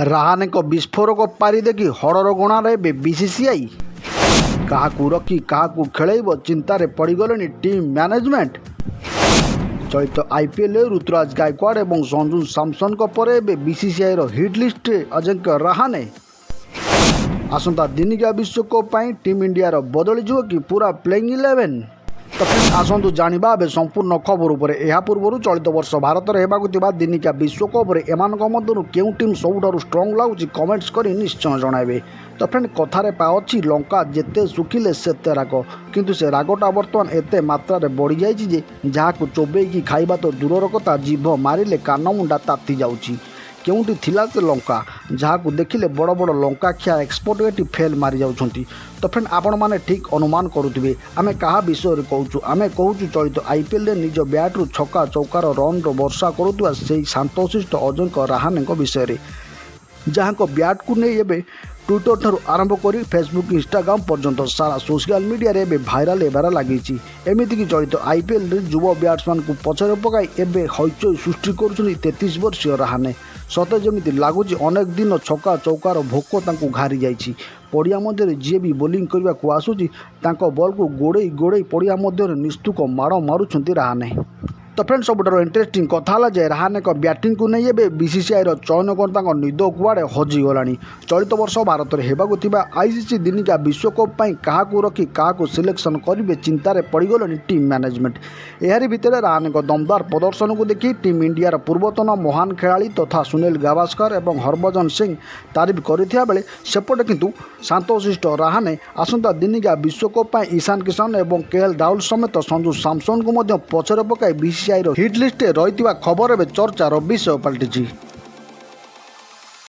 ରାହାନେଙ୍କ ବିସ୍ଫୋରକ ପାରି ଦେଖି ହଡ଼ର ଗଣାରେ ଏବେ ବିସିସିଆଇ କାହାକୁ ରଖି କାହାକୁ ଖେଳାଇବ ଚିନ୍ତାରେ ପଡ଼ିଗଲେଣି ଟିମ୍ ମ୍ୟାନେଜମେଣ୍ଟ। ଚଳିତ ଆଇପିଏଲ୍ରେ ଋତୁରାଜ ଗାଇକ୍ୱାଡ଼ ଏବଂ ସଞ୍ଜୁ ସାମସନ୍ଙ୍କ ପରେ ଏବେ ବିସିସିଆଇର ହିଟ୍ ଲିଷ୍ଟରେ ଅଜିଙ୍କ୍ୟ ରାହାନେ। ଆସନ୍ତା ଦିନିକିଆ ବିଶ୍ୱକପ୍ ପାଇଁ ଟିମ୍ ଇଣ୍ଡିଆର ବଦଳିଯିବ କି ପୁରା ପ୍ଲେଇଂ 11? ତ ଆସନ୍ତୁ ଜାଣିବା ଏବେ ସମ୍ପୂର୍ଣ୍ଣ ଖବର ଉପରେ। ଏହା ପୂର୍ବରୁ ଚଳିତ ବର୍ଷ ଭାରତରେ ହେବାକୁ ଥିବା ଦିନିକିଆ ବିଶ୍ୱକପ୍ରେ ଏମାନଙ୍କ ମଧ୍ୟରୁ କେଉଁ ଟିମ୍ ସବୁଠାରୁ ଷ୍ଟ୍ରଙ୍ଗ ଲାଗୁଛି କମେଣ୍ଟସ୍ କରି ନିଶ୍ଚୟ ଜଣାଇବେ। ତ କଥା ଅଛି ଲଙ୍କା ଯେତେ ଶୁଖିଲେ ସେତେ ରାଗ, କିନ୍ତୁ ସେ ରାଗଟା ବର୍ତ୍ତମାନ ଏତେ ମାତ୍ରାରେ ବଢ଼ିଯାଇଛି ଯେ ଯାହାକୁ ଚୋବେଇକି ଖାଇବା ତ ଦୂରର କଥା, ଜିଭ ମାରିଲେ କାନମୁଣ୍ଡା ତାତି ଯାଉଛି। କେଉଁଠି ଥିଲା ସେ ଲଙ୍କା ଯାହାକୁ ଦେଖିଲେ ବଡ଼ ବଡ଼ ଲଙ୍କାଖିଆ ଏକ୍ସପର୍ଟ ଏଠି ଫେଲ୍ ମାରିଯାଉଛନ୍ତି। ତ ଆପଣମାନେ ଠିକ୍ ଅନୁମାନ କରୁଥିବେ ଆମେ କାହା ବିଷୟରେ କହୁଛୁ। ଆମେ କହୁଛୁ ଚଳିତ ଆଇପିଏଲ୍ରେ ନିଜ ବ୍ୟାଟ୍ରୁ ଛକା ଚୌକାର ରନ୍ର ବର୍ଷା କରୁଥିବା ସେହି ଶାନ୍ତଶିଷ୍ଟ ଅଜିଙ୍କ୍ୟ ରାହାନେଙ୍କ ବିଷୟରେ, ଯାହାଙ୍କ ବ୍ୟାଟ୍କୁ ନେଇ ଏବେ ଟ୍ୱିଟର ଠାରୁ ଆରମ୍ଭ କରି ଫେସବୁକ୍ ଇନଷ୍ଟାଗ୍ରାମ ପର୍ଯ୍ୟନ୍ତ ସାରା ସୋସିଆଲ ମିଡ଼ିଆରେ ଏବେ ଭାଇରାଲ୍ ହେବାରେ ଲାଗିଛି। ଏମିତିକି ଚଳିତ ଆଇପିଏଲ୍ରେ ଯୁବ ବ୍ୟାଟ୍ସମ୍ୟାନଙ୍କୁ ପଛରେ ପକାଇ ଏବେ ହଇଚଇ ସୃଷ୍ଟି କରୁଛନ୍ତି 33 ବର୍ଷୀୟ ରାହାନେ। ସତେ ଯେମିତି ଲାଗୁଛି ଅନେକ ଦିନ ଛକା ଚୌକାର ଭୋକ ତାଙ୍କୁ ଘାରି ଯାଇଛି। ପଡ଼ିଆ ମଧ୍ୟରେ ଯିଏ ବି ବୋଲିଂ କରିବାକୁ ଆସୁଛି ତାଙ୍କ ବଲ୍କୁ ଗୋଡ଼େଇ ଗୋଡ଼େଇ ପଡ଼ିଆ ମଧ୍ୟରେ ନିସ୍ତୁକ ମାଡ଼ ମାରୁଛନ୍ତି ରାହାନେ। ତ ସବୁଠାରୁ ଇଣ୍ଟରେଷ୍ଟିଂ କଥା ହେଲା ଯେ ରାହାନେଙ୍କ ବ୍ୟାଟିଂକୁ ନେଇ ଏବେ ବିସିସିଆଇର ଚୟନକର୍ତ୍ତାଙ୍କ ନିଦ କୁଆଡ଼େ ହଜିଗଲାଣି। ଚଳିତ ବର୍ଷ ଭାରତରେ ହେବାକୁ ଥିବା ଆଇସିସି ଦିନିକିଆ ବିଶ୍ୱକପ୍ ପାଇଁ କାହାକୁ ରଖି କାହାକୁ ସିଲେକ୍ସନ୍ କରିବେ ଚିନ୍ତାରେ ପଡ଼ିଗଲେଣି ଟିମ୍ ମ୍ୟାନେଜମେଣ୍ଟ। ଏହାରି ଭିତରେ ରାହାନେଙ୍କ ଦମଦାର ପ୍ରଦର୍ଶନକୁ ଦେଖି ଟିମ୍ ଇଣ୍ଡିଆର ପୂର୍ବତନ ମହାନ ଖେଳାଳି ତଥା ସୁନୀଲ ଗାଭାସ୍କର ଏବଂ ହରଭଜନ ସିଂ ତାରିଫ କରିଥିବା ବେଳେ ସେପଟେ କିନ୍ତୁ ଶାନ୍ତଶିଷ୍ଟ ରାହାନେ ଆସନ୍ତା ଦିନିକିଆ ବିଶ୍ୱକପ୍ ପାଇଁ ଇଶାନ କିଶନ ଏବଂ କେଏଲ୍ ରାହୁଲ ସମେତ ସଞ୍ଜୁ ସାମସନ୍ଙ୍କୁ ମଧ୍ୟ ପଛରେ ପକାଇ ବିସିସିଆଇର ହିଟ୍ ଲିଷ୍ଟରେ ରହିଥିବା ଖବର ଏବେ ଚର୍ଚ୍ଚାର ବିଷୟ ପାଲଟିଛି।